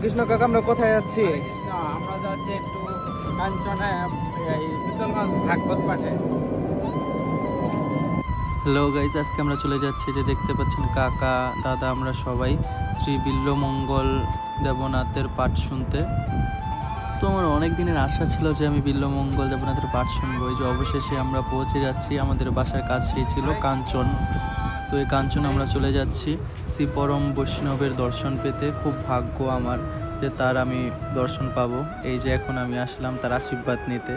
কৃষ্ণ কাকা, আমরা কোথায় যাচ্ছি? কৃষ্ণ, আমরা যাচ্ছি একটু কাঞ্চনে, এই বিতলগঞ্জ ভাগবত পাঠে। হ্যালো গাইজ, আজকে আমরা চলে যাচ্ছি, যে দেখতে পাচ্ছেন কাকা দাদা আমরা সবাই শ্রী বিল্বমঙ্গল দেবনাথের পাঠ শুনতে। তো আমার অনেক দিনের আশা ছিল যে আমি বিল্বমঙ্গল দেবনাথের পাঠ শুনবো। এই যে অবশেষে আমরা পৌঁছে যাচ্ছি, আমাদের বাসার কাছেই ছিল কাঞ্চন। তো এই কাঞ্চন আমরা চলে যাচ্ছি শ্রী পরম বৈষ্ণবের দর্শন পেতে। খুব ভাগ্য আমার যে তার আমি দর্শন পাবো। এই যে এখন আমি আসলাম তার আশীর্বাদ নিতে,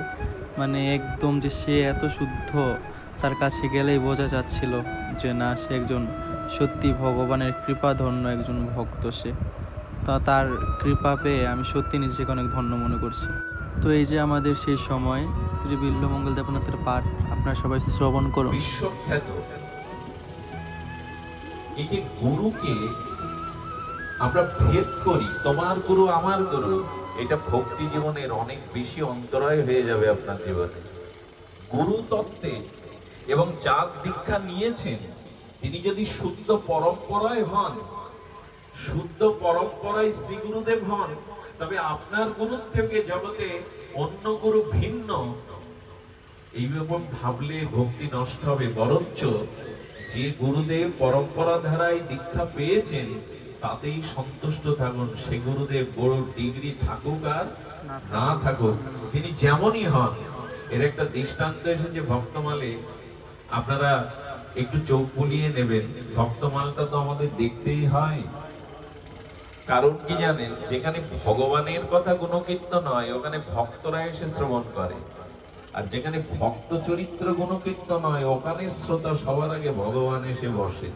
মানে একদম যে সে এত শুদ্ধ, তার কাছে গেলেই বোঝা যাচ্ছিল যে না, সে একজন সত্যি ভগবানের কৃপাধন্য একজন ভক্ত। সে তা তার কৃপা পেয়ে আমি সত্যি নিজেকে অনেক ধন্য মনে করছি। তো এই যে আমাদের সেই সময় শ্রী বিল্বমঙ্গল দেবনাথের পাঠ আপনারা সবাই শ্রবণ করুন। বিশ্বখ্যাত এই যে গুরুকে আমরা ভেদ করি, তোমার গুরু আমার গুরু, এটা ভক্তি জীবনের অনেক বেশি অন্তরায় হয়ে যাবে আপনার জীবনে। গুরু তত্ত্বে এবং যার দীক্ষা নিয়েছেন তিনি যদি শুদ্ধ পরম্পরায় হন, শুদ্ধ পরম্পরায় শ্রী গুরুদেব হন, তবে আপনার গুরুর থেকে জগতে অন্য গুরু ভিন্ন, এইরকম ভাবলে ভক্তি নষ্ট হবে। বরঞ্চ যে গুরুদেব পরম্পরা ধারায় দীক্ষা পেয়েছেন তাতেই সন্তুষ্ট থাকুন। সে গুরুদেব বড় ডিগ্রি থাকুক আর না থাকুক, তিনি যেমনই হন। এর একটা দৃষ্টান্ত এসেছে ভক্তমালে, আপনারা একটু চোখ বুলিয়ে নেবেন। ভক্তমালটা তো আমাদের দেখতেই হয়, কারণ কি জানেন, যেখানে ভগবানের কথা গুণকীর্তন হয় ওখানে ভক্তরা এসে শ্রবণ করে, আর যেখানে ভক্ত চরিত্র গুণকীর্তন হয় ওখানে শ্রোতা সবার আগে ভগবান এসে বসে।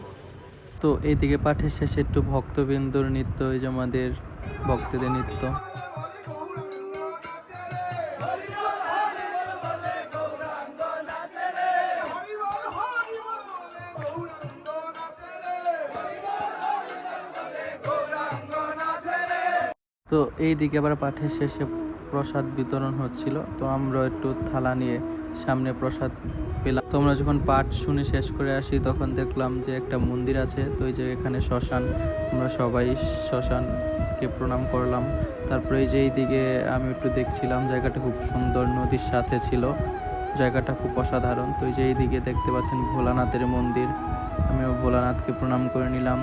তো এইদিকে পাঠের শেষে একটু ভক্তবৃন্দর নৃত্য, এই যে আমাদের ভক্তদের নৃত্য। তো এইদিকে আবার পাঠের শেষে প্রসাদ বিতরণ হচ্ছিল। তো আমরা একটু থালা নিয়ে সামনে প্রসাদ পেলাম। তো আমরা যখন পাঠ শুনে শেষ করে আসি তখন দেখলাম যে একটা মন্দির আছে। তো এই যে এখানে শ্মশান, আমরা সবাই শ্মশানকে প্রণাম করলাম। তারপরে এই যে এইদিকে আমি একটু দেখছিলাম, জায়গাটা খুব সুন্দর, নদীর সাথে ছিল, জায়গাটা খুব অসাধারণ। তো এই যে এইদিকে দেখতে পাচ্ছেন ভোলানাথের মন্দির, আমিও ভোলানাথকে প্রণাম করে নিলাম।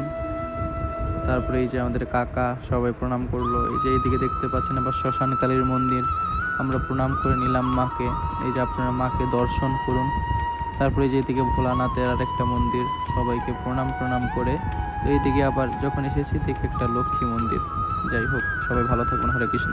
তারপরে এই যে আমাদের কাকা সবাই প্রণাম করলো। এই যে এইদিকে দেখতে পাচ্ছেন আবার শ্মশানকালীর মন্দির, আমরা প্রণাম করে নিলাম মাকে। এই যে আপনারা মাকে দর্শন করুন। তারপরে এই যে এইদিকে ভোলানাথের আর একটা মন্দির, সবাইকে প্রণাম করে। তো এইদিকে আবার যখন এসেছি দেখে একটা লক্ষ্মী মন্দির। যাই হোক, সবাই ভালো থাকুন। হরে কৃষ্ণ।